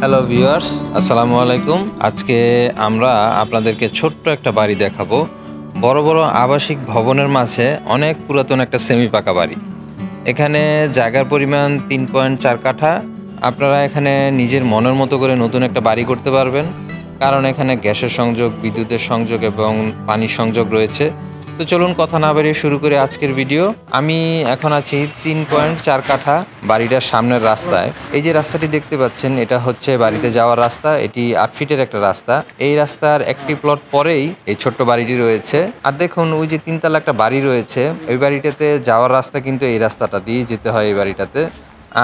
Hello viewers, আসসালামু আলাইকুম। আজকে আমরা আপনাদেরকে ছোট্ট একটা বাড়ি দেখাবো। বড় বড় আবাসিক ভবনের মাঝে অনেক পুরাতন একটা সেমি পাকা বাড়ি। এখানে জায়গার পরিমাণ 3.4 কাঠা। আপনারা এখানে নিজের মনের মতো করে নতুন একটা বাড়ি করতে পারবেন, কারণ এখানে গ্যাসের সংযোগ, বিদ্যুতের সংযোগ এবং পানির সংযোগ রয়েছে। তো চলুন কথা না বাড়িয়ে শুরু করে আজকের ভিডিও। আমি এখন আছি 3.4 কাঠা বাড়িটার সামনের রাস্তায়। এই যে রাস্তাটি দেখতে পাচ্ছেন, এটা হচ্ছে বাড়িতে যাওয়ার রাস্তা। এটি 8 ফিটের একটা রাস্তা। এই রাস্তার একটি প্লট পরেই এই ছোট্ট বাড়িটি রয়েছে। আর দেখুন, ওই যে 3 তলা একটা বাড়ি রয়েছে, ওই বাড়িটাতে যাওয়ার রাস্তা কিন্তু এই রাস্তাটা দিয়ে যেতে হয় এই বাড়িটাতে।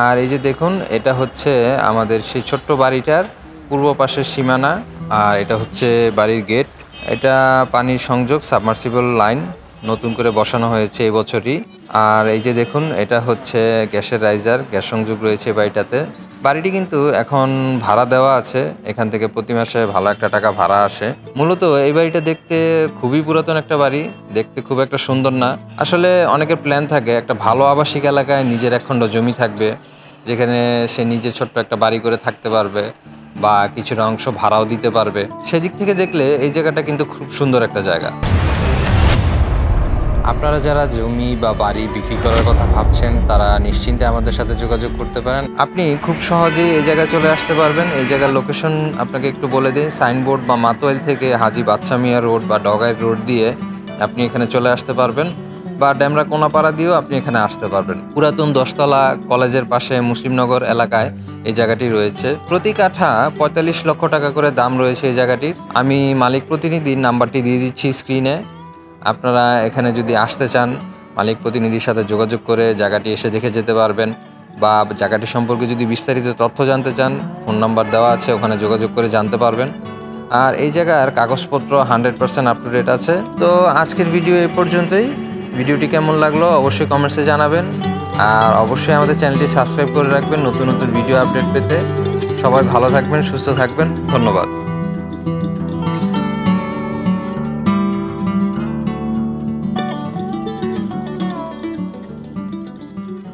আর এই যে দেখুন, এটা হচ্ছে আমাদের সেই ছোট্ট বাড়িটার পূর্ব পাশের সীমানা। আর এটা হচ্ছে বাড়ির গেট। এটা পানির সংযোগ, সাবমার্সিবল লাইন নতুন করে বসানো হয়েছে এই বছরই। আর এই যে দেখুন, এটা হচ্ছে গ্যাসের রাইজার, গ্যাস সংযোগ রয়েছে বাড়িটাতে। বাড়িটি কিন্তু এখন ভাড়া দেওয়া আছে, এখান থেকে প্রতি মাসে ভালো একটা টাকা ভাড়া আসে। মূলত এই বাড়িটা দেখতে খুবই পুরাতন একটা বাড়ি, দেখতে খুব একটা সুন্দর না। আসলে অনেকের প্ল্যান থাকে একটা ভালো আবাসিক এলাকায় নিজের একখণ্ড জমি থাকবে, যেখানে সে নিজে ছোট্ট একটা বাড়ি করে থাকতে পারবে বা কিছুটা অংশ ভাড়াও দিতে পারবে। সেদিক থেকে দেখলে এই জায়গাটা কিন্তু খুব সুন্দর একটা জায়গা। আপনারা যারা জমি বা বাড়ি বিক্রি করার কথা ভাবছেন, তারা নিশ্চিন্তে আমাদের সাথে যোগাযোগ করতে পারেন। আপনি খুব সহজেই এই জায়গায় চলে আসতে পারবেন। এই জায়গার লোকেশন আপনাকে একটু বলে দিই। সাইনবোর্ড বা মাতোয়াইল থেকে হাজী বাদশাহ মিয়া রোড বা ডগাইর রোড দিয়ে আপনি এখানে চলে আসতে পারবেন, বা ড্যামরা কোনাপাড়া দিয়েও আপনি এখানে আসতে পারবেন। পুরাতন 10তলা কলেজের পাশে মুসলিমনগর এলাকায় এই জায়গাটি রয়েছে। প্রতি কাঠা 45 লক্ষ টাকা করে দাম রয়েছে এই জায়গাটির। আমি মালিক প্রতিনিধির নাম্বারটি দিয়ে দিচ্ছি স্ক্রিনে। আপনারা এখানে যদি আসতে চান, মালিক প্রতিনিধির সাথে যোগাযোগ করে জায়গাটি এসে দেখে যেতে পারবেন, বা জায়গাটি সম্পর্কে যদি বিস্তারিত তথ্য জানতে চান, ফোন নাম্বার দেওয়া আছে, ওখানে যোগাযোগ করে জানতে পারবেন। আর এই জায়গার কাগজপত্র 100% আপ টু ডেট আছে। তো আজকের ভিডিও এই পর্যন্তই। ভিডিওটি কেমন লাগলো অবশ্যই কমেন্টসে জানাবেন, আর অবশ্যই আমাদের চ্যানেলটি সাবস্ক্রাইব করে রাখবেন নতুন নতুন ভিডিও আপডেট পেতে। সবাই ভালো থাকবেন, সুস্থ থাকবেন। ধন্যবাদ।